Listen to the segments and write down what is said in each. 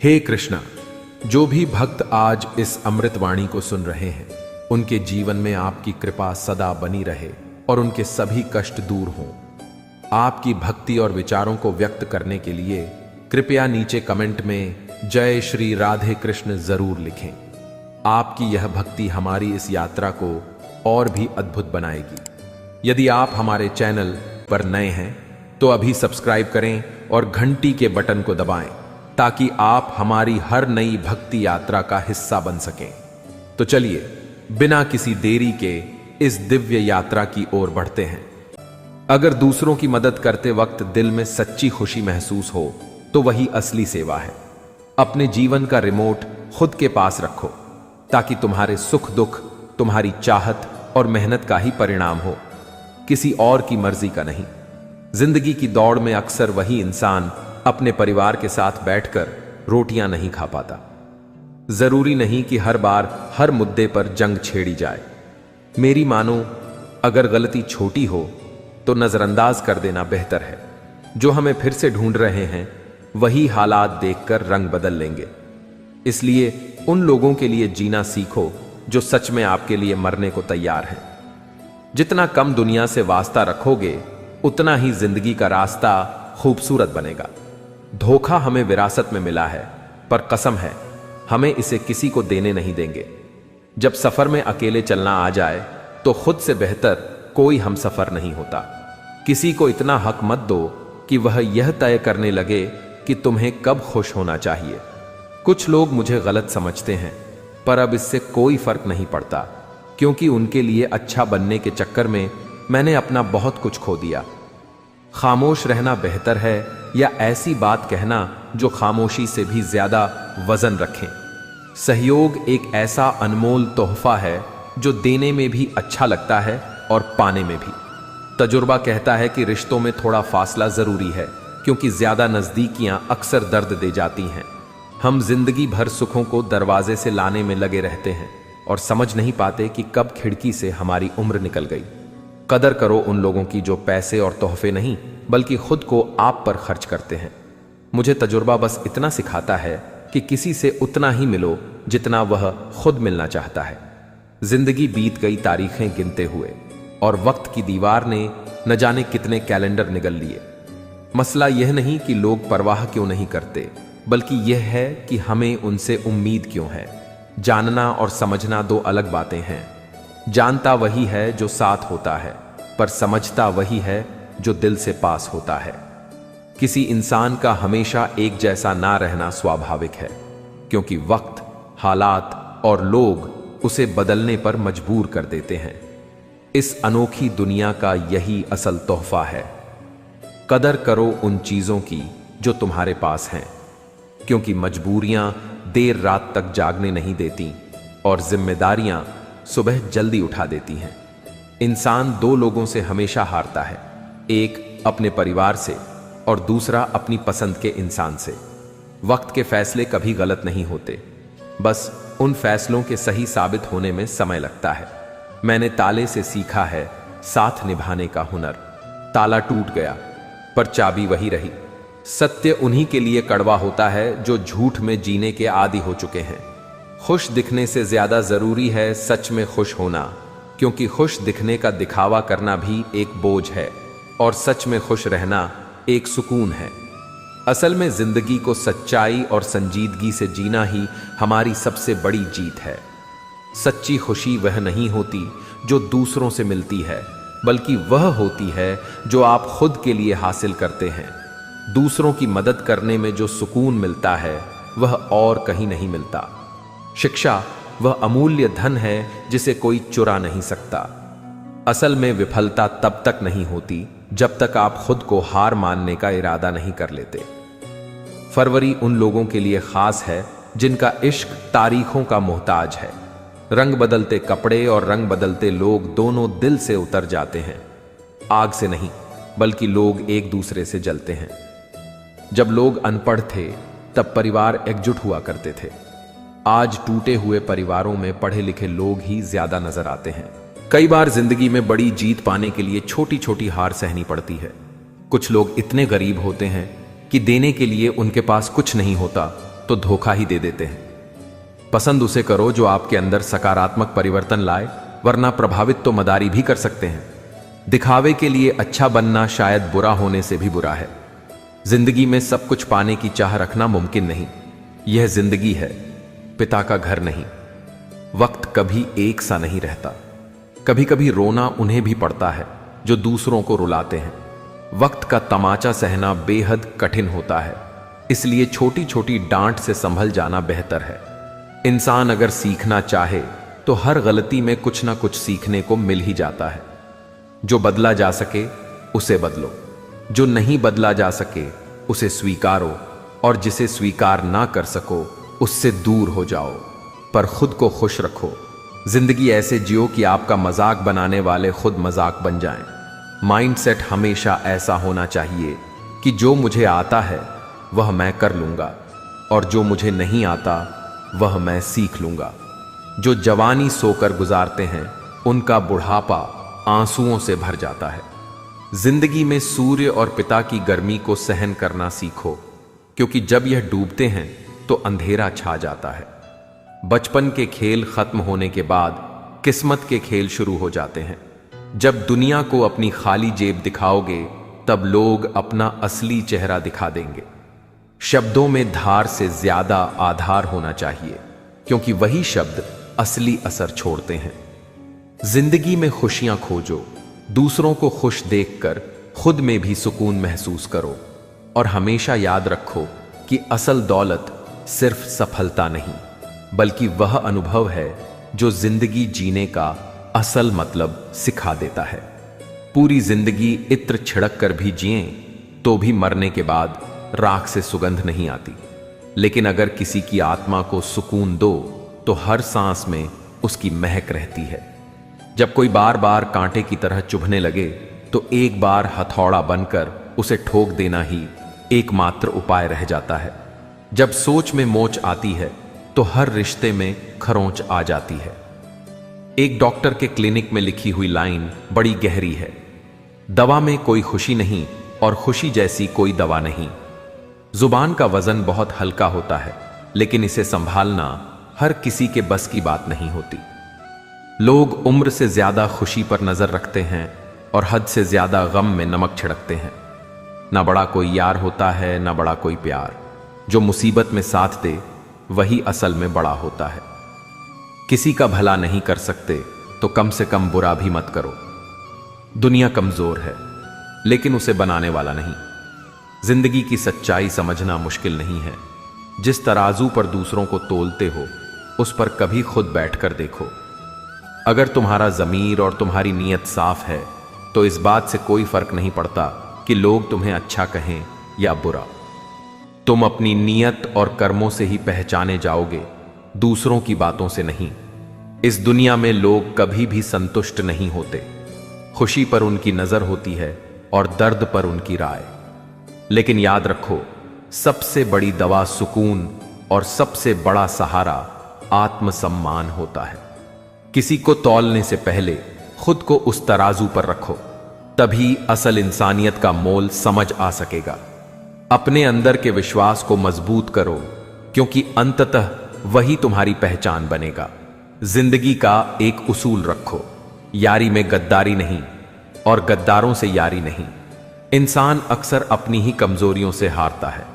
हे कृष्णा, जो भी भक्त आज इस अमृतवाणी को सुन रहे हैं, उनके जीवन में आपकी कृपा सदा बनी रहे और उनके सभी कष्ट दूर हों। आपकी भक्ति और विचारों को व्यक्त करने के लिए कृपया नीचे कमेंट में जय श्री राधे कृष्ण जरूर लिखें। आपकी यह भक्ति हमारी इस यात्रा को और भी अद्भुत बनाएगी। यदि आप हमारे चैनल पर नए हैं तो अभी सब्सक्राइब करें और घंटी के बटन को दबाएं ताकि आप हमारी हर नई भक्ति यात्रा का हिस्सा बन सकें। तो चलिए बिना किसी देरी के इस दिव्य यात्रा की ओर बढ़ते हैं। अगर दूसरों की मदद करते वक्त दिल में सच्ची खुशी महसूस हो तो वही असली सेवा है। अपने जीवन का रिमोट खुद के पास रखो ताकि तुम्हारे सुख दुख तुम्हारी चाहत और मेहनत का ही परिणाम हो, किसी और की मर्जी का नहीं। जिंदगी की दौड़ में अक्सर वही इंसान अपने परिवार के साथ बैठकर रोटियां नहीं खा पाता। जरूरी नहीं कि हर बार हर मुद्दे पर जंग छेड़ी जाए। मेरी मानो, अगर गलती छोटी हो तो नजरअंदाज कर देना बेहतर है। जो हमें फिर से ढूंढ रहे हैं वही हालात देखकर रंग बदल लेंगे। इसलिए उन लोगों के लिए जीना सीखो जो सच में आपके लिए मरने को तैयार हैं। जितना कम दुनिया से वास्ता रखोगे उतना ही जिंदगी का रास्ता खूबसूरत बनेगा। धोखा हमें विरासत में मिला है, पर कसम है हमें इसे किसी को देने नहीं देंगे। जब सफर में अकेले चलना आ जाए तो खुद से बेहतर कोई हम सफर नहीं होता। किसी को इतना हक मत दो कि वह यह तय करने लगे कि तुम्हें कब खुश होना चाहिए। कुछ लोग मुझे गलत समझते हैं, पर अब इससे कोई फर्क नहीं पड़ता, क्योंकि उनके लिए अच्छा बनने के चक्कर में मैंने अपना बहुत कुछ खो दिया। खामोश रहना बेहतर है या ऐसी बात कहना जो खामोशी से भी ज्यादा वजन रखें। सहयोग एक ऐसा अनमोल तोहफा है जो देने में भी अच्छा लगता है और पाने में भी। तजुर्बा कहता है कि रिश्तों में थोड़ा फासला जरूरी है, क्योंकि ज्यादा नजदीकियां अक्सर दर्द दे जाती हैं। हम जिंदगी भर सुखों को दरवाजे से लाने में लगे रहते हैं और समझ नहीं पाते कि कब खिड़की से हमारी उम्र निकल गई। कदर करो उन लोगों की जो पैसे और तोहफे नहीं बल्कि खुद को आप पर खर्च करते हैं। मुझे तजुर्बा बस इतना सिखाता है कि किसी से उतना ही मिलो जितना वह खुद मिलना चाहता है। जिंदगी बीत गई तारीखें गिनते हुए और वक्त की दीवार ने न जाने कितने कैलेंडर निगल लिए। मसला यह नहीं कि लोग परवाह क्यों नहीं करते, बल्कि यह है कि हमें उनसे उम्मीद क्यों है। जानना और समझना दो अलग बातें हैं। जानता वही है जो साथ होता है, पर समझता वही है जो दिल से पास होता है। किसी इंसान का हमेशा एक जैसा ना रहना स्वाभाविक है, क्योंकि वक्त, हालात और लोग उसे बदलने पर मजबूर कर देते हैं। इस अनोखी दुनिया का यही असल तोहफा है। कदर करो उन चीजों की जो तुम्हारे पास हैं, क्योंकि मजबूरियां देर रात तक जागने नहीं देती और जिम्मेदारियां सुबह जल्दी उठा देती हैं। इंसान दो लोगों से हमेशा हारता है, एक अपने परिवार से और दूसरा अपनी पसंद के इंसान से। वक्त के फैसले कभी गलत नहीं होते, बस उन फैसलों के सही साबित होने में समय लगता है। मैंने ताले से सीखा है साथ निभाने का हुनर। ताला टूट गया पर चाबी वही रही। सत्य उन्हीं के लिए कड़वा होता है जो झूठ में जीने के आदी हो चुके हैं। खुश दिखने से ज्यादा जरूरी है सच में खुश होना, क्योंकि खुश दिखने का दिखावा करना भी एक बोझ है और सच में खुश रहना एक सुकून है। असल में जिंदगी को सच्चाई और संजीदगी से जीना ही हमारी सबसे बड़ी जीत है। सच्ची खुशी वह नहीं होती जो दूसरों से मिलती है, बल्कि वह होती है जो आप खुद के लिए हासिल करते हैं। दूसरों की मदद करने में जो सुकून मिलता है वह और कहीं नहीं मिलता। शिक्षा वह अमूल्य धन है जिसे कोई चुरा नहीं सकता। असल में विफलता तब तक नहीं होती जब तक आप खुद को हार मानने का इरादा नहीं कर लेते। फरवरी उन लोगों के लिए खास है जिनका इश्क तारीखों का मोहताज है। रंग बदलते कपड़े और रंग बदलते लोग दोनों दिल से उतर जाते हैं। आग से नहीं, बल्कि लोग एक दूसरे से जलते हैं। जब लोग अनपढ़ थे तब परिवार एकजुट हुआ करते थे। आज टूटे हुए परिवारों में पढ़े लिखे लोग ही ज्यादा नजर आते हैं। कई बार जिंदगी में बड़ी जीत पाने के लिए छोटी छोटी हार सहनी पड़ती है। कुछ लोग इतने गरीब होते हैं कि देने के लिए उनके पास कुछ नहीं होता, तो धोखा ही दे देते हैं। पसंद उसे करो जो आपके अंदर सकारात्मक परिवर्तन लाए, वरना प्रभावित तो मदारी भी कर सकते हैं। दिखावे के लिए अच्छा बनना शायद बुरा होने से भी बुरा है। जिंदगी में सब कुछ पाने की चाह रखना मुमकिन नहीं। यह जिंदगी है, पिता का घर नहीं। वक्त कभी एक सा नहीं रहता। कभी कभी रोना उन्हें भी पड़ता है जो दूसरों को रुलाते हैं। वक्त का तमाचा सहना बेहद कठिन होता है, इसलिए छोटी छोटी डांट से संभल जाना बेहतर है। इंसान अगर सीखना चाहे तो हर गलती में कुछ ना कुछ सीखने को मिल ही जाता है। जो बदला जा सके उसे बदलो, जो नहीं बदला जा सके उसे स्वीकारो, और जिसे स्वीकार ना कर सको उससे दूर हो जाओ। पर खुद को खुश रखो। जिंदगी ऐसे जियो कि आपका मजाक बनाने वाले खुद मजाक बन जाएं। माइंडसेट हमेशा ऐसा होना चाहिए कि जो मुझे आता है वह मैं कर लूंगा, और जो मुझे नहीं आता वह मैं सीख लूंगा। जो जवानी सोकर गुजारते हैं उनका बुढ़ापा आंसुओं से भर जाता है। जिंदगी में सूर्य और पिता की गर्मी को सहन करना सीखो, क्योंकि जब यह डूबते हैं तो अंधेरा छा जाता है। बचपन के खेल खत्म होने के बाद किस्मत के खेल शुरू हो जाते हैं। जब दुनिया को अपनी खाली जेब दिखाओगे तब लोग अपना असली चेहरा दिखा देंगे। शब्दों में धार से ज्यादा आधार होना चाहिए, क्योंकि वही शब्द असली असर छोड़ते हैं। जिंदगी में खुशियां खोजो, दूसरों को खुश देखकर खुद में भी सुकून महसूस करो, और हमेशा याद रखो कि असल दौलत सिर्फ सफलता नहीं, बल्कि वह अनुभव है जो जिंदगी जीने का असल मतलब सिखा देता है। पूरी जिंदगी इत्र छिड़क कर भी जिएं तो भी मरने के बाद राख से सुगंध नहीं आती। लेकिन अगर किसी की आत्मा को सुकून दो तो हर सांस में उसकी महक रहती है। जब कोई बार बार कांटे की तरह चुभने लगे तो एक बार हथौड़ा बनकर उसे ठोक देना ही एकमात्र उपाय रह जाता है। जब सोच में मोच आती है तो हर रिश्ते में खरोंच आ जाती है। एक डॉक्टर के क्लिनिक में लिखी हुई लाइन बड़ी गहरी है। दवा में कोई खुशी नहीं और खुशी जैसी कोई दवा नहीं। जुबान का वजन बहुत हल्का होता है, लेकिन इसे संभालना हर किसी के बस की बात नहीं होती। लोग उम्र से ज्यादा खुशी पर नजर रखते हैं और हद से ज्यादा गम में नमक छिड़कते हैं। ना बड़ा कोई यार होता है, ना बड़ा कोई प्यार। जो मुसीबत में साथ दे वही असल में बड़ा होता है। किसी का भला नहीं कर सकते तो कम से कम बुरा भी मत करो। दुनिया कमजोर है, लेकिन उसे बनाने वाला नहीं। जिंदगी की सच्चाई समझना मुश्किल नहीं है। जिस तराजू पर दूसरों को तोलते हो उस पर कभी खुद बैठकर देखो। अगर तुम्हारा ज़मीर और तुम्हारी नीयत साफ है तो इस बात से कोई फर्क नहीं पड़ता कि लोग तुम्हें अच्छा कहें या बुरा। तुम अपनी नीयत और कर्मों से ही पहचाने जाओगे, दूसरों की बातों से नहीं। इस दुनिया में लोग कभी भी संतुष्ट नहीं होते। खुशी पर उनकी नजर होती है और दर्द पर उनकी राय। लेकिन याद रखो, सबसे बड़ी दवा सुकून और सबसे बड़ा सहारा आत्मसम्मान होता है। किसी को तौलने से पहले खुद को उस तराजू पर रखो, तभी असल इंसानियत का मोल समझ आ सकेगा। अपने अंदर के विश्वास को मजबूत करो, क्योंकि अंततः वही तुम्हारी पहचान बनेगा। जिंदगी का एक उसूल रखो, यारी में गद्दारी नहीं और गद्दारों से यारी नहीं। इंसान अक्सर अपनी ही कमजोरियों से हारता है,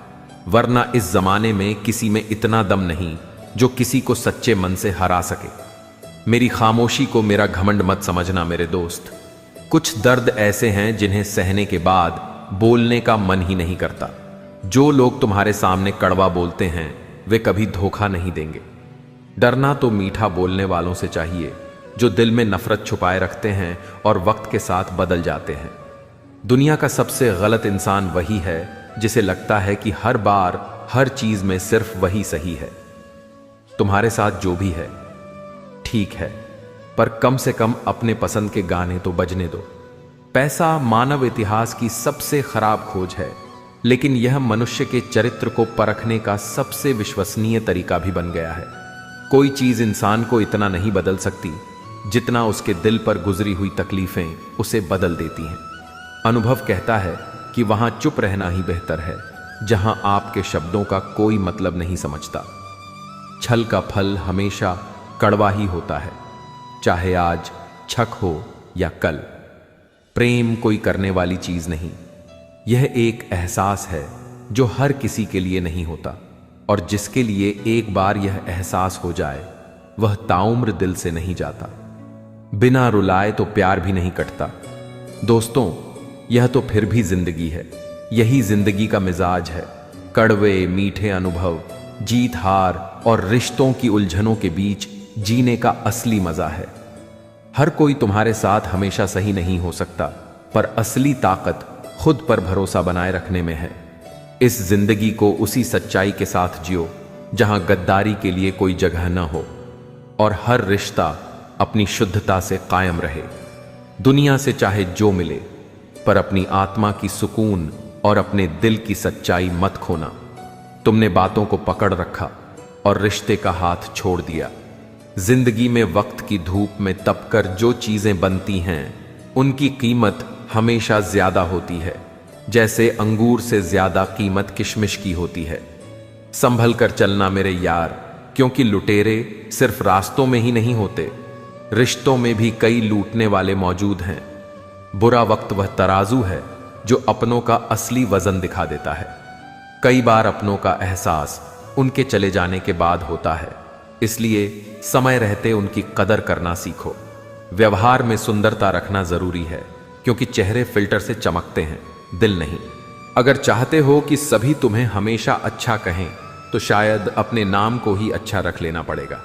वरना इस जमाने में किसी में इतना दम नहीं जो किसी को सच्चे मन से हरा सके। मेरी खामोशी को मेरा घमंड मत समझना मेरे दोस्त। कुछ दर्द ऐसे हैं जिन्हें सहने के बाद बोलने का मन ही नहीं करता। जो लोग तुम्हारे सामने कड़वा बोलते हैं वे कभी धोखा नहीं देंगे। डरना तो मीठा बोलने वालों से चाहिए जो दिल में नफरत छुपाए रखते हैं और वक्त के साथ बदल जाते हैं। दुनिया का सबसे गलत इंसान वही है जिसे लगता है कि हर बार हर चीज में सिर्फ वही सही है। तुम्हारे साथ जो भी है ठीक है, पर कम से कम अपने पसंद के गाने तो बजने दो। पैसा मानव इतिहास की सबसे खराब खोज है, लेकिन यह मनुष्य के चरित्र को परखने का सबसे विश्वसनीय तरीका भी बन गया है। कोई चीज इंसान को इतना नहीं बदल सकती जितना उसके दिल पर गुजरी हुई तकलीफें उसे बदल देती हैं। अनुभव कहता है कि वहां चुप रहना ही बेहतर है, जहां आपके शब्दों का कोई मतलब नहीं समझता। छल का फल हमेशा कड़वा ही होता है, चाहे आज छक हो या कल। प्रेम कोई करने वाली चीज नहीं, यह एक एहसास है जो हर किसी के लिए नहीं होता, और जिसके लिए एक बार यह एहसास हो जाए वह ताउम्र दिल से नहीं जाता। बिना रुलाए तो प्यार भी नहीं कटता। दोस्तों, यह तो फिर भी जिंदगी है, यही जिंदगी का मिजाज है। कड़वे मीठे अनुभव, जीत हार और रिश्तों की उलझनों के बीच जीने का असली मजा है। हर कोई तुम्हारे साथ हमेशा सही नहीं हो सकता, पर असली ताकत खुद पर भरोसा बनाए रखने में है। इस जिंदगी को उसी सच्चाई के साथ जियो जहां गद्दारी के लिए कोई जगह न हो, और हर रिश्ता अपनी शुद्धता से कायम रहे। दुनिया से चाहे जो मिले, पर अपनी आत्मा की सुकून और अपने दिल की सच्चाई मत खोना। तुमने बातों को पकड़ रखा और रिश्ते का हाथ छोड़ दिया। जिंदगी में वक्त की धूप में तपकर जो चीजें बनती हैं, उनकी कीमत हमेशा ज्यादा होती है, जैसे अंगूर से ज्यादा कीमत किशमिश की होती है। संभल कर चलना मेरे यार, क्योंकि लुटेरे सिर्फ रास्तों में ही नहीं होते, रिश्तों में भी कई लूटने वाले मौजूद हैं। बुरा वक्त वह तराजू है जो अपनों का असली वजन दिखा देता है। कई बार अपनों का एहसास उनके चले जाने के बाद होता है, इसलिए समय रहते उनकी कदर करना सीखो। व्यवहार में सुंदरता रखना जरूरी है, क्योंकि चेहरे फिल्टर से चमकते हैं, दिल नहीं। अगर चाहते हो कि सभी तुम्हें हमेशा अच्छा कहें, तो शायद अपने नाम को ही अच्छा रख लेना पड़ेगा,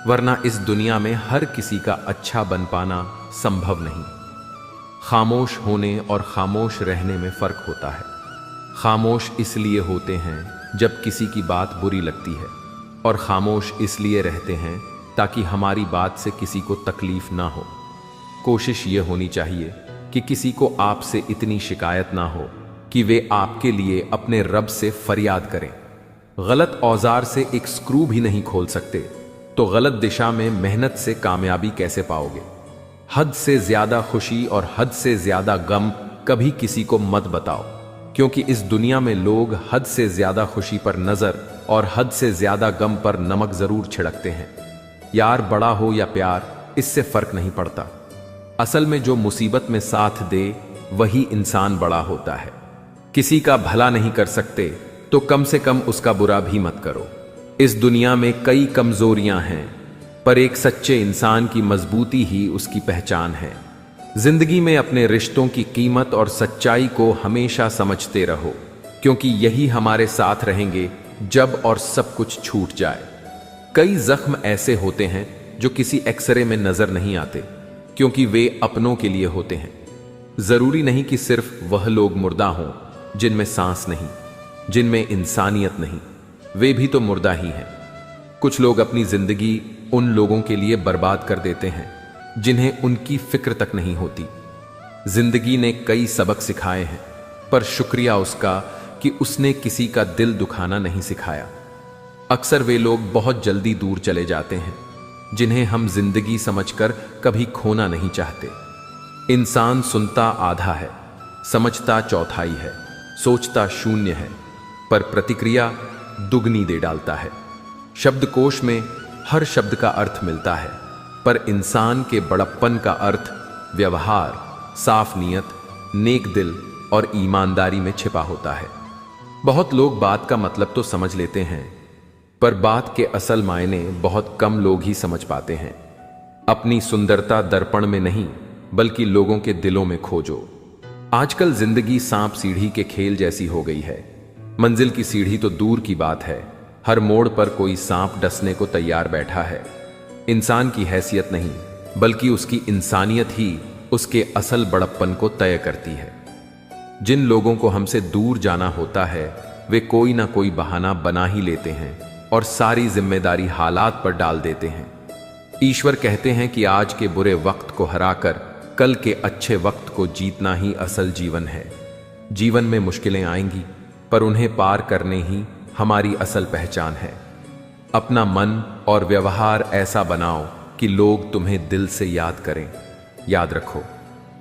वरना इस दुनिया में हर किसी का अच्छा बन पाना संभव नहीं। खामोश होने और खामोश रहने में फर्क होता है। खामोश इसलिए होते हैं जब किसी की बात बुरी लगती है, और खामोश इसलिए रहते हैं ताकि हमारी बात से किसी को तकलीफ ना हो। कोशिश ये होनी चाहिए कि किसी को आपसे इतनी शिकायत ना हो कि वे आपके लिए अपने रब से फरियाद करें। गलत औजार से एक स्क्रू भी नहीं खोल सकते, तो गलत दिशा में मेहनत से कामयाबी कैसे पाओगे। हद से ज्यादा खुशी और हद से ज्यादा गम कभी किसी को मत बताओ, क्योंकि इस दुनिया में लोग हद से ज्यादा खुशी पर नजर और हद से ज्यादा गम पर नमक जरूर छिड़कते हैं। यार बड़ा हो या प्यार, इससे फर्क नहीं पड़ता। असल में जो मुसीबत में साथ दे वही इंसान बड़ा होता है। किसी का भला नहीं कर सकते तो कम से कम उसका बुरा भी मत करो। इस दुनिया में कई कमजोरियां हैं, पर एक सच्चे इंसान की मजबूती ही उसकी पहचान है। जिंदगी में अपने रिश्तों की कीमत और सच्चाई को हमेशा समझते रहो, क्योंकि यही हमारे साथ रहेंगे जब और सब कुछ छूट जाए। कई जख्म ऐसे होते हैं जो किसी एक्सरे में नजर नहीं आते, क्योंकि वे अपनों के लिए होते हैं। जरूरी नहीं कि सिर्फ वह लोग मुर्दा हों जिनमें सांस नहीं, जिनमें इंसानियत नहीं, वे भी तो मुर्दा ही हैं। कुछ लोग अपनी जिंदगी उन लोगों के लिए बर्बाद कर देते हैं जिन्हें उनकी फिक्र तक नहीं होती। जिंदगी ने कई सबक सिखाए हैं, पर शुक्रिया उसका कि उसने किसी का दिल दुखाना नहीं सिखाया। अक्सर वे लोग बहुत जल्दी दूर चले जाते हैं जिन्हें हम जिंदगी समझकर कभी खोना नहीं चाहते। इंसान सुनता आधा है, समझता चौथाई है, सोचता शून्य है, पर प्रतिक्रिया दुगनी दे डालता है। शब्दकोश में हर शब्द का अर्थ मिलता है, पर इंसान के बड़प्पन का अर्थ व्यवहार, साफ नीयत, नेक दिल और ईमानदारी में छिपा होता है। बहुत लोग बात का मतलब तो समझ लेते हैं, पर बात के असल मायने बहुत कम लोग ही समझ पाते हैं। अपनी सुंदरता दर्पण में नहीं, बल्कि लोगों के दिलों में खोजो। आजकल जिंदगी सांप सीढ़ी के खेल जैसी हो गई है। मंजिल की सीढ़ी तो दूर की बात है, हर मोड़ पर कोई सांप डसने को तैयार बैठा है। इंसान की हैसियत नहीं, बल्कि उसकी इंसानियत ही उसके असल बड़प्पन को तय करती है। जिन लोगों को हमसे दूर जाना होता है, वे कोई ना कोई बहाना बना ही लेते हैं और सारी जिम्मेदारी हालात पर डाल देते हैं। ईश्वर कहते हैं कि आज के बुरे वक्त को हराकर कल के अच्छे वक्त को जीतना ही असल जीवन है। जीवन में मुश्किलें आएंगी, पर उन्हें पार करने ही हमारी असल पहचान है। अपना मन और व्यवहार ऐसा बनाओ कि लोग तुम्हें दिल से याद करें। याद रखो,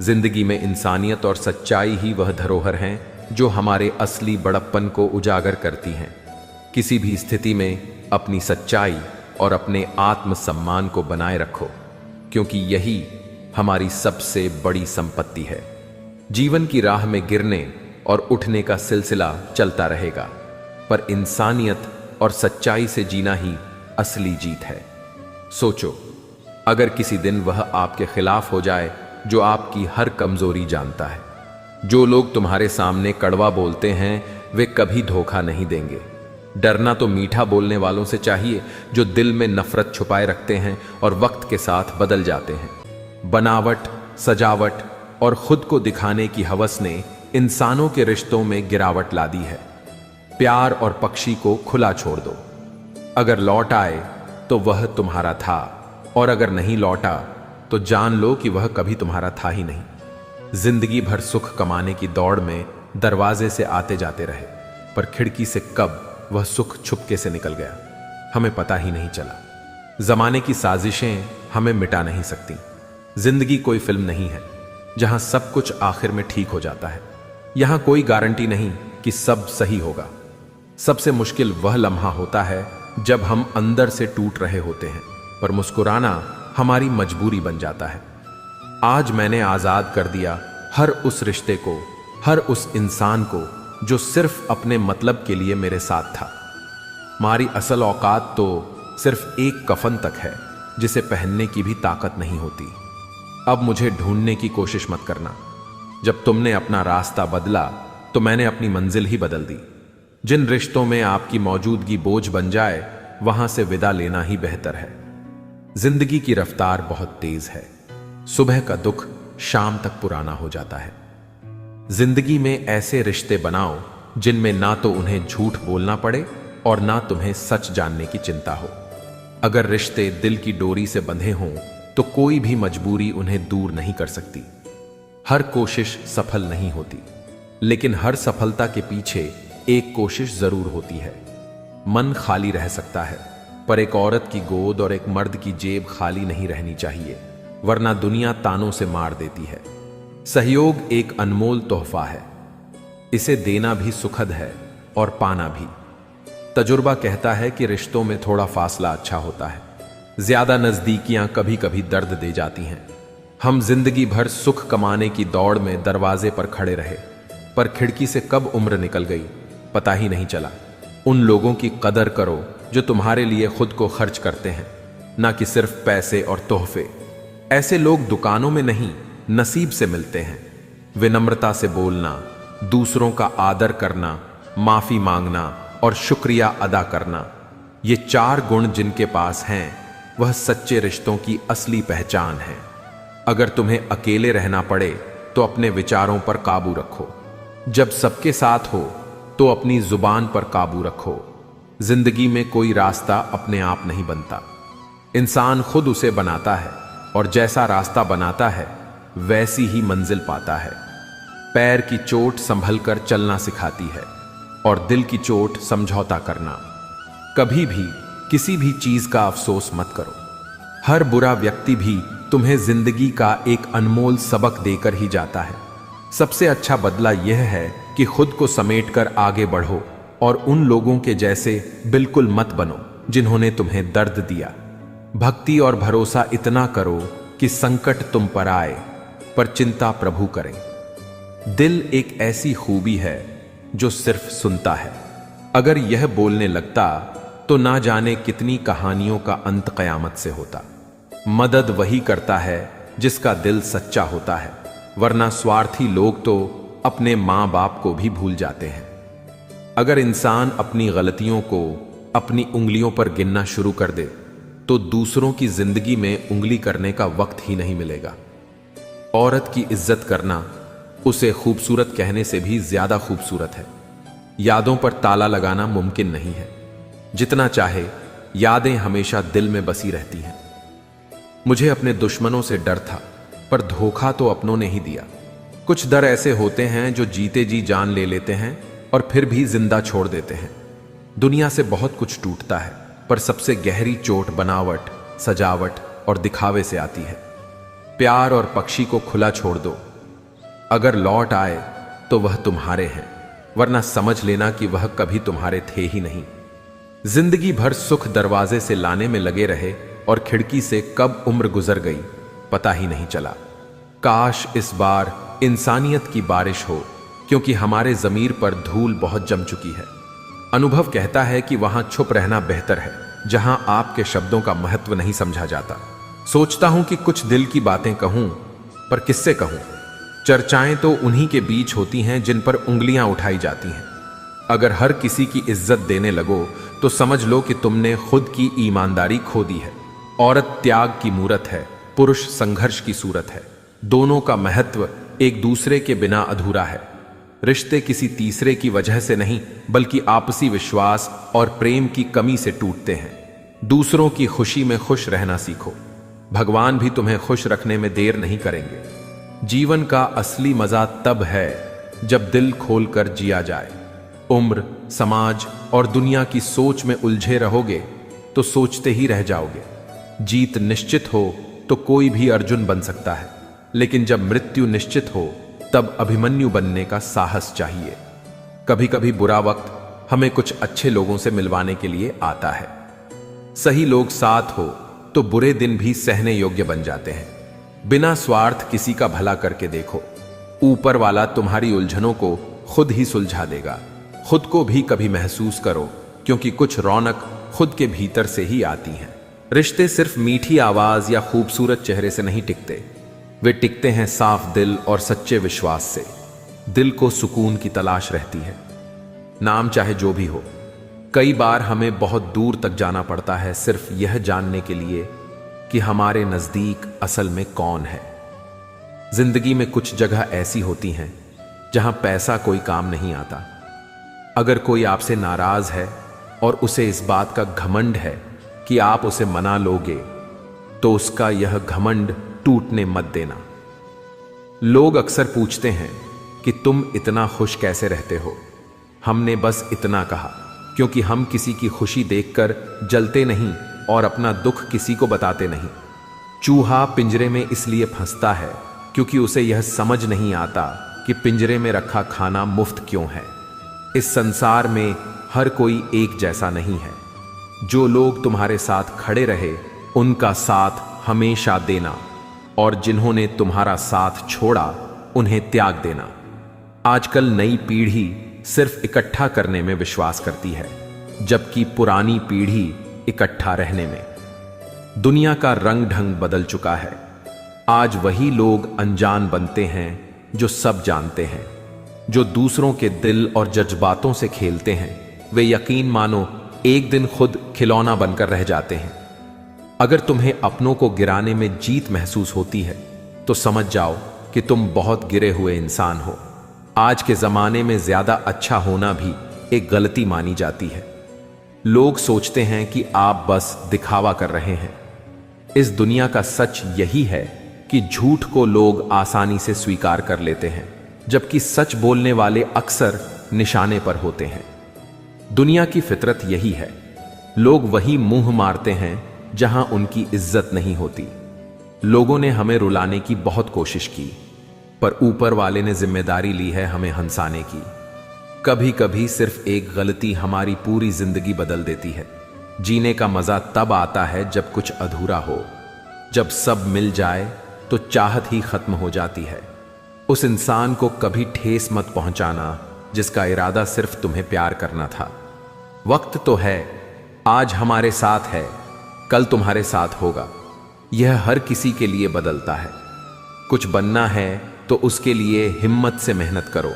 जिंदगी में इंसानियत और सच्चाई ही वह धरोहर हैं जो हमारे असली बड़प्पन को उजागर करती हैं। किसी भी स्थिति में अपनी सच्चाई और अपने आत्मसम्मान को बनाए रखो, क्योंकि यही हमारी सबसे बड़ी संपत्ति है। जीवन की राह में गिरने और उठने का सिलसिला चलता रहेगा, पर इंसानियत और सच्चाई से जीना ही असली जीत है। सोचो, अगर किसी दिन वह आपके खिलाफ हो जाए जो आपकी हर कमजोरी जानता है। जो लोग तुम्हारे सामने कड़वा बोलते हैं वे कभी धोखा नहीं देंगे। डरना तो मीठा बोलने वालों से चाहिए जो दिल में नफरत छुपाए रखते हैं और वक्त के साथ बदल जाते हैं। बनावट, सजावट और खुद को दिखाने की हवस ने इंसानों के रिश्तों में गिरावट ला दी है। प्यार और पक्षी को खुला छोड़ दो। अगर लौट आए तो वह तुम्हारा था, और अगर नहीं लौटा तो जान लो कि वह कभी तुम्हारा था ही नहीं। जिंदगी भर सुख कमाने की दौड़ में दरवाजे से आते जाते रहे, पर खिड़की से कब वह सुख छुपके से निकल गया हमें पता ही नहीं चला। जमाने की साजिशें हमें मिटा नहीं सकती। जिंदगी कोई फिल्म नहीं है जहां सब कुछ आखिर में ठीक हो जाता है। यहां कोई गारंटी नहीं कि सब सही होगा। सबसे मुश्किल वह लम्हा होता है जब हम अंदर से टूट रहे होते हैं, पर मुस्कुराना हमारी मजबूरी बन जाता है। आज मैंने आजाद कर दिया हर उस रिश्ते को, हर उस इंसान को जो सिर्फ अपने मतलब के लिए मेरे साथ था। हमारी असल औकात तो सिर्फ एक कफन तक है जिसे पहनने की भी ताकत नहीं होती। अब मुझे ढूंढने की कोशिश मत करना। जब तुमने अपना रास्ता बदला तो मैंने अपनी मंजिल ही बदल दी। जिन रिश्तों में आपकी मौजूदगी बोझ बन जाए वहां से विदा लेना ही बेहतर है। जिंदगी की रफ्तार बहुत तेज है। सुबह का दुख शाम तक पुराना हो जाता है। जिंदगी में ऐसे रिश्ते बनाओ जिनमें ना तो उन्हें झूठ बोलना पड़े और ना तुम्हें सच जानने की चिंता हो। अगर रिश्ते दिल की डोरी से बंधे हों तो कोई भी मजबूरी उन्हें दूर नहीं कर सकती। हर कोशिश सफल नहीं होती, लेकिन हर सफलता के पीछे एक कोशिश जरूर होती है। मन खाली रह सकता है, पर एक औरत की गोद और एक मर्द की जेब खाली नहीं रहनी चाहिए, वरना दुनिया तानों से मार देती है। सहयोग एक अनमोल तोहफा है। इसे देना भी सुखद है और पाना भी। तजुर्बा कहता है कि रिश्तों में थोड़ा फासला अच्छा होता है। ज्यादा नजदीकियां कभी कभी दर्द दे जाती हैं। हम जिंदगी भर सुख कमाने की दौड़ में दरवाजे पर खड़े रहे, पर खिड़की से कब उम्र निकल गई पता ही नहीं चला। उन लोगों की कदर करो जो तुम्हारे लिए खुद को खर्च करते हैं, ना कि सिर्फ पैसे और तोहफे। ऐसे लोग दुकानों में नहीं नसीब से मिलते हैं। विनम्रता से बोलना, दूसरों का आदर करना, माफी मांगना और शुक्रिया अदा करना, ये 4 गुण जिनके पास हैं वह सच्चे रिश्तों की असली पहचान है। अगर तुम्हें अकेले रहना पड़े तो अपने विचारों पर काबू रखो। जब सबके साथ हो तो अपनी जुबान पर काबू रखो। जिंदगी में कोई रास्ता अपने आप नहीं बनता, इंसान खुद उसे बनाता है, और जैसा रास्ता बनाता है वैसी ही मंजिल पाता है। पैर की चोट संभल कर चलना सिखाती है और दिल की चोट समझौता करना। कभी भी किसी भी चीज का अफसोस मत करो। हर बुरा व्यक्ति भी तुम्हें जिंदगी का एक अनमोल सबक देकर ही जाता है। सबसे अच्छा बदला यह है कि खुद को समेटकर आगे बढ़ो और उन लोगों के जैसे बिल्कुल मत बनो जिन्होंने तुम्हें दर्द दिया। भक्ति और भरोसा इतना करो कि संकट तुम पर आए पर चिंता प्रभु करें। दिल एक ऐसी खूबी है जो सिर्फ सुनता है। अगर यह बोलने लगता तो ना जाने कितनी कहानियों का अंत कयामत से होता। मदद वही करता है जिसका दिल सच्चा होता है, वरना स्वार्थी लोग तो अपने मां बाप को भी भूल जाते हैं। अगर इंसान अपनी गलतियों को अपनी उंगलियों पर गिनना शुरू कर दे तो दूसरों की जिंदगी में उंगली करने का वक्त ही नहीं मिलेगा। औरत की इज्जत करना उसे खूबसूरत कहने से भी ज्यादा खूबसूरत है। यादों पर ताला लगाना मुमकिन नहीं है। जितना चाहे यादें हमेशा दिल में बसी रहती हैं। मुझे अपने दुश्मनों से डर था, पर धोखा तो अपनों ने ही दिया। कुछ डर ऐसे होते हैं जो जीते जी जान ले लेते हैं और फिर भी जिंदा छोड़ देते हैं। दुनिया से बहुत कुछ टूटता है, पर सबसे गहरी चोट बनावट, सजावट और दिखावे से आती है। प्यार और पक्षी को खुला छोड़ दो। अगर लौट आए तो वह तुम्हारे हैं, वरना समझ लेना कि वह कभी तुम्हारे थे ही नहीं। जिंदगी भर सुख दरवाजे से लाने में लगे रहे और खिड़की से कब उम्र गुजर गई पता ही नहीं चला। काश इस बार इंसानियत की बारिश हो, क्योंकि हमारे ज़मीर पर धूल बहुत जम चुकी है। अनुभव कहता है कि वहां छुप रहना बेहतर है, जहां आपके शब्दों का महत्व नहीं समझा जाता। सोचता हूं कि कुछ दिल की बातें कहूं, पर किससे कहूं? चर्चाएं तो उन्हीं के बीच होती हैं जिन पर उंगलियां उठाई जाती हैं। अगर हर किसी की इज्जत देने लगो तो समझ लो कि तुमने खुद की ईमानदारी खो दी है। औरत त्याग की मूरत है, पुरुष संघर्ष की सूरत है। दोनों का महत्व एक दूसरे के बिना अधूरा है। रिश्ते किसी तीसरे की वजह से नहीं, बल्कि आपसी विश्वास और प्रेम की कमी से टूटते हैं। दूसरों की खुशी में खुश रहना सीखो। भगवान भी तुम्हें खुश रखने में देर नहीं करेंगे। जीवन का असली मजा तब है जब दिल खोलकर जिया जाए। उम्र, समाज और दुनिया की सोच में उलझे रहोगे तो सोचते ही रह जाओगे। जीत निश्चित हो तो कोई भी अर्जुन बन सकता है, लेकिन जब मृत्यु निश्चित हो तब अभिमन्यु बनने का साहस चाहिए। कभी कभी बुरा वक्त हमें कुछ अच्छे लोगों से मिलवाने के लिए आता है। सही लोग साथ हो तो बुरे दिन भी सहने योग्य बन जाते हैं। बिना स्वार्थ किसी का भला करके देखो, ऊपर वाला तुम्हारी उलझनों को खुद ही सुलझा देगा। खुद को भी कभी महसूस करो, क्योंकि कुछ रौनक खुद के भीतर से ही आती हैं। रिश्ते सिर्फ मीठी आवाज या खूबसूरत चेहरे से नहीं टिकते, वे टिकते हैं साफ दिल और सच्चे विश्वास से। दिल को सुकून की तलाश रहती है, नाम चाहे जो भी हो। कई बार हमें बहुत दूर तक जाना पड़ता है सिर्फ यह जानने के लिए कि हमारे नजदीक असल में कौन है। जिंदगी में कुछ जगह ऐसी होती हैं जहां पैसा कोई काम नहीं आता। अगर कोई आपसे नाराज है और उसे इस बात का घमंड है कि आप उसे मना लोगे, तो उसका यह घमंड टूटने मत देना। लोग अक्सर पूछते हैं कि तुम इतना खुश कैसे रहते हो। हमने बस इतना कहा क्योंकि हम किसी की खुशी देखकर जलते नहीं और अपना दुख किसी को बताते नहीं। चूहा पिंजरे में इसलिए फंसता है क्योंकि उसे यह समझ नहीं आता कि पिंजरे में रखा खाना मुफ्त क्यों है। इस संसार में हर कोई एक जैसा नहीं है। जो लोग तुम्हारे साथ खड़े रहे उनका साथ हमेशा देना, और जिन्होंने तुम्हारा साथ छोड़ा उन्हें त्याग देना। आजकल नई पीढ़ी सिर्फ इकट्ठा करने में विश्वास करती है, जबकि पुरानी पीढ़ी इकट्ठा रहने में। दुनिया का रंग ढंग बदल चुका है। आज वही लोग अनजान बनते हैं जो सब जानते हैं। जो दूसरों के दिल और जज्बातों से खेलते हैं, वे यकीन मानो एक दिन खुद खिलौना बनकर रह जाते हैं। अगर तुम्हें अपनों को गिराने में जीत महसूस होती है तो समझ जाओ कि तुम बहुत गिरे हुए इंसान हो। आज के जमाने में ज्यादा अच्छा होना भी एक गलती मानी जाती है। लोग सोचते हैं कि आप बस दिखावा कर रहे हैं। इस दुनिया का सच यही है कि झूठ को लोग आसानी से स्वीकार कर लेते हैं, जबकि सच बोलने वाले अक्सर निशाने पर होते हैं। दुनिया की फितरत यही है, लोग वही मुंह मारते हैं जहां उनकी इज्जत नहीं होती। लोगों ने हमें रुलाने की बहुत कोशिश की, पर ऊपर वाले ने जिम्मेदारी ली है हमें हंसाने की। कभी कभी सिर्फ एक गलती हमारी पूरी जिंदगी बदल देती है। जीने का मजा तब आता है जब कुछ अधूरा हो। जब सब मिल जाए तो चाहत ही खत्म हो जाती है। उस इंसान को कभी ठेस मत पहुंचाना जिसका इरादा सिर्फ तुम्हें प्यार करना था। वक्त तो है, आज हमारे साथ है, कल तुम्हारे साथ होगा। यह हर किसी के लिए बदलता है। कुछ बनना है तो उसके लिए हिम्मत से मेहनत करो।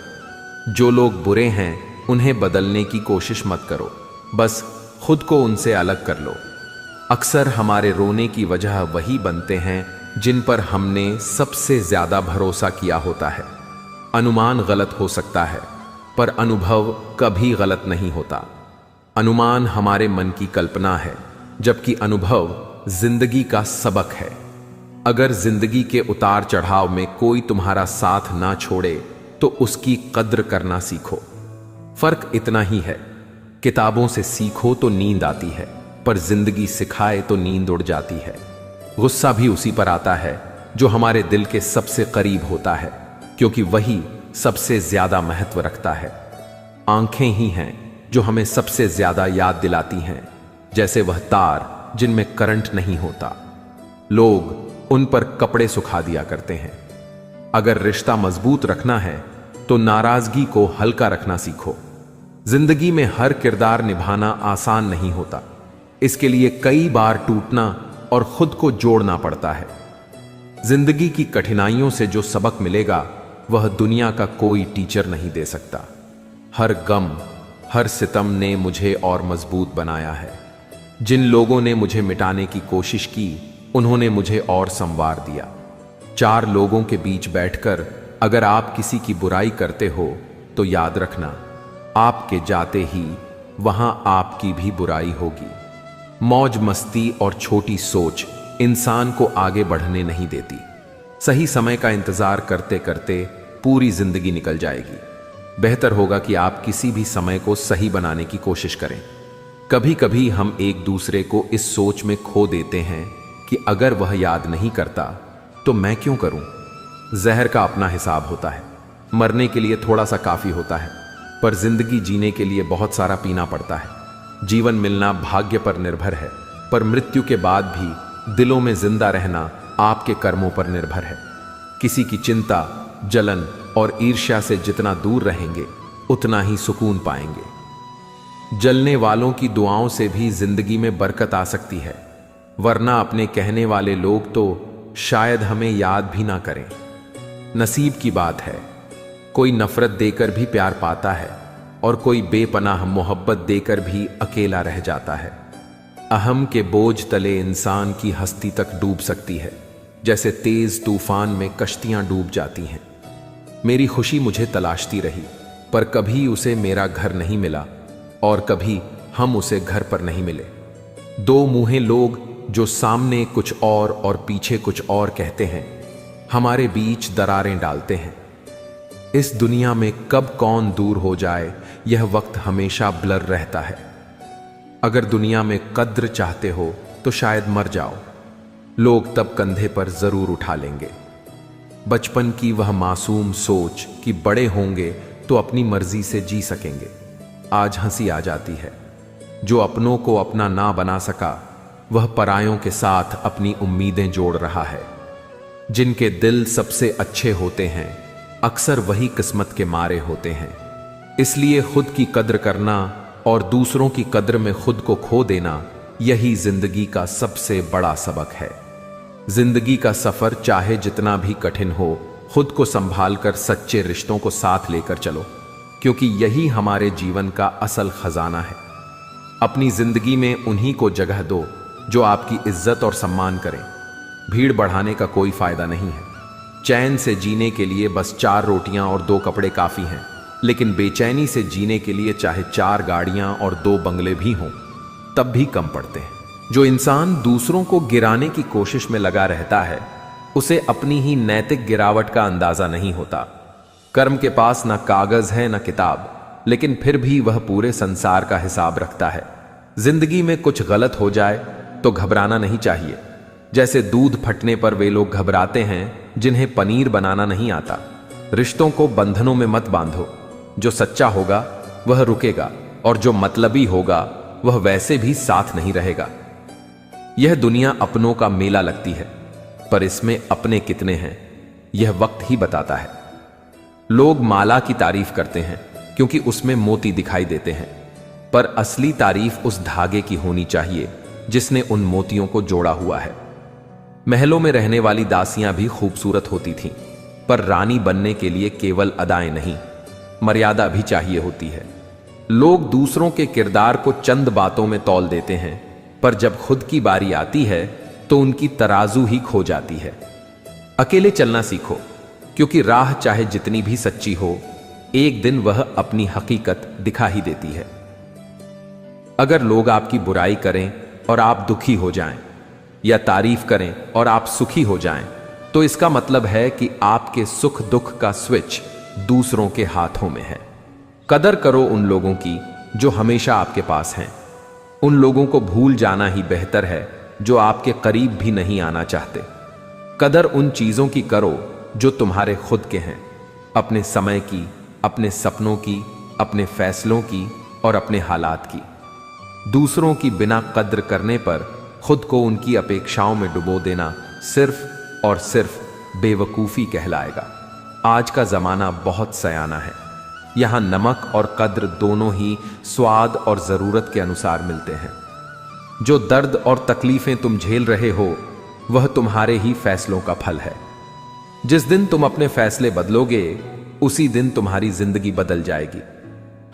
जो लोग बुरे हैं उन्हें बदलने की कोशिश मत करो, बस खुद को उनसे अलग कर लो। अक्सर हमारे रोने की वजह वही बनते हैं जिन पर हमने सबसे ज्यादा भरोसा किया होता है। अनुमान गलत हो सकता है, पर अनुभव कभी गलत नहीं होता। अनुमान हमारे मन की कल्पना है, जबकि अनुभव जिंदगी का सबक है। अगर जिंदगी के उतार चढ़ाव में कोई तुम्हारा साथ ना छोड़े तो उसकी कद्र करना सीखो। फर्क इतना ही है, किताबों से सीखो तो नींद आती है, पर जिंदगी सिखाए तो नींद उड़ जाती है। गुस्सा भी उसी पर आता है जो हमारे दिल के सबसे करीब होता है, क्योंकि वही सबसे ज्यादा महत्व रखता है। आंखें ही हैं जो हमें सबसे ज्यादा याद दिलाती हैं, जैसे वह तार जिनमें करंट नहीं होता। लोग उन पर कपड़े सुखा दिया करते हैं। अगर रिश्ता मजबूत रखना है तो नाराजगी को हल्का रखना सीखो। जिंदगी में हर किरदार निभाना आसान नहीं होता, इसके लिए कई बार टूटना और खुद को जोड़ना पड़ता है। जिंदगी की कठिनाइयों से जो सबक मिलेगा वह दुनिया का कोई टीचर नहीं दे सकता। हर गम, हर सितम ने मुझे और मजबूत बनाया है। जिन लोगों ने मुझे मिटाने की कोशिश की, उन्होंने मुझे और संवार दिया। चार लोगों के बीच बैठकर अगर आप किसी की बुराई करते हो तो याद रखना, आपके जाते ही वहां आपकी भी बुराई होगी। मौज मस्ती और छोटी सोच इंसान को आगे बढ़ने नहीं देती। सही समय का इंतजार करते करते पूरी जिंदगी निकल जाएगी। बेहतर होगा कि आप किसी भी समय को सही बनाने की कोशिश करें। कभी कभी हम एक दूसरे को इस सोच में खो देते हैं कि अगर वह याद नहीं करता तो मैं क्यों करूं। जहर का अपना हिसाब होता है। मरने के लिए थोड़ा सा काफी होता है, पर जिंदगी जीने के लिए बहुत सारा पीना पड़ता है। जीवन मिलना भाग्य पर निर्भर है, पर मृत्यु के बाद भी दिलों में जिंदा रहना आपके कर्मों पर निर्भर है। किसी की चिंता, जलन और ईर्ष्या से जितना दूर रहेंगे उतना ही सुकून पाएंगे। जलने वालों की दुआओं से भी जिंदगी में बरकत आ सकती है, वरना अपने कहने वाले लोग तो शायद हमें याद भी ना करें। नसीब की बात है, कोई नफरत देकर भी प्यार पाता है और कोई बेपनाह मोहब्बत देकर भी अकेला रह जाता है। अहम के बोझ तले इंसान की हस्ती तक डूब सकती है, जैसे तेज तूफान में कश्तियां डूब जाती हैं। मेरी खुशी मुझे तलाशती रही, पर कभी उसे मेरा घर नहीं मिला और कभी हम उसे घर पर नहीं मिले। दो मुंहे लोग जो सामने कुछ और पीछे कुछ और कहते हैं, हमारे बीच दरारें डालते हैं। इस दुनिया में कब कौन दूर हो जाए यह वक्त हमेशा ब्लर रहता है। अगर दुनिया में कद्र चाहते हो तो शायद मर जाओ, लोग तब कंधे पर जरूर उठा लेंगे। बचपन की वह मासूम सोच कि बड़े होंगे तो अपनी मर्जी से जी सकेंगे, आज हंसी आ जाती है। जो अपनों को अपना ना बना सका वह परायों के साथ अपनी उम्मीदें जोड़ रहा है। जिनके दिल सबसे अच्छे होते हैं अक्सर वही किस्मत के मारे होते हैं। इसलिए खुद की कद्र करना और दूसरों की कद्र में खुद को खो देना, यही जिंदगी का सबसे बड़ा सबक है। जिंदगी का सफर चाहे जितना भी कठिन हो, खुद को संभाल कर सच्चे रिश्तों को साथ लेकर चलो, क्योंकि यही हमारे जीवन का असल खजाना है। अपनी जिंदगी में उन्हीं को जगह दो जो आपकी इज्जत और सम्मान करें। भीड़ बढ़ाने का कोई फायदा नहीं है। चैन से जीने के लिए बस 4 रोटियां और 2 कपड़े काफी हैं, लेकिन बेचैनी से जीने के लिए चाहे 4 गाड़ियां और 2 बंगले भी हों तब भी कम पड़ते हैं। जो इंसान दूसरों को गिराने की कोशिश में लगा रहता है उसे अपनी ही नैतिक गिरावट का अंदाजा नहीं होता। कर्म के पास ना कागज है ना किताब, लेकिन फिर भी वह पूरे संसार का हिसाब रखता है। जिंदगी में कुछ गलत हो जाए तो घबराना नहीं चाहिए। जैसे दूध फटने पर वे लोग घबराते हैं जिन्हें पनीर बनाना नहीं आता। रिश्तों को बंधनों में मत बांधो। जो सच्चा होगा वह रुकेगा और जो मतलबी होगा वह वैसे भी साथ नहीं रहेगा। यह दुनिया अपनों का मेला लगती है, पर इसमें अपने कितने हैं यह वक्त ही बताता है। लोग माला की तारीफ करते हैं क्योंकि उसमें मोती दिखाई देते हैं, पर असली तारीफ उस धागे की होनी चाहिए जिसने उन मोतियों को जोड़ा हुआ है। महलों में रहने वाली दासियां भी खूबसूरत होती थीं, पर रानी बनने के लिए केवल अदाएं नहीं, मर्यादा भी चाहिए होती है। लोग दूसरों के किरदार को चंद बातों में तौल देते हैं, पर जब खुद की बारी आती है तो उनकी तराजू ही खो जाती है। अकेले चलना सीखो, क्योंकि राह चाहे जितनी भी सच्ची हो, एक दिन वह अपनी हकीकत दिखा ही देती है। अगर लोग आपकी बुराई करें और आप दुखी हो जाएं, या तारीफ करें और आप सुखी हो जाएं, तो इसका मतलब है कि आपके सुख दुख का स्विच दूसरों के हाथों में है। कदर करो उन लोगों की जो हमेशा आपके पास हैं। उन लोगों को भूल जाना ही बेहतर है जो आपके करीब भी नहीं आना चाहते। कदर उन चीजों की करो जो तुम्हारे खुद के हैं, अपने समय की, अपने सपनों की अपने फैसलों की और अपने हालात की। दूसरों की बिना कद्र करने पर खुद को उनकी अपेक्षाओं में डुबो देना सिर्फ और सिर्फ बेवकूफ़ी कहलाएगा। आज का ज़माना बहुत सयाना है। यहाँ नमक और कद्र दोनों ही स्वाद और ज़रूरत के अनुसार मिलते हैं। जो दर्द और तकलीफ़ें तुम झेल रहे हो वह तुम्हारे ही फैसलों का फल है। जिस दिन तुम अपने फैसले बदलोगे उसी दिन तुम्हारी जिंदगी बदल जाएगी।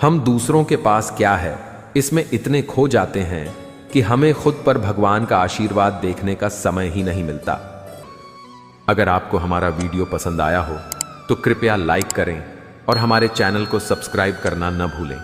हम दूसरों के पास क्या है इसमें इतने खो जाते हैं कि हमें खुद पर भगवान का आशीर्वाद देखने का समय ही नहीं मिलता। अगर आपको हमारा वीडियो पसंद आया हो तो कृपया लाइक करें और हमारे चैनल को सब्सक्राइब करना न भूलें।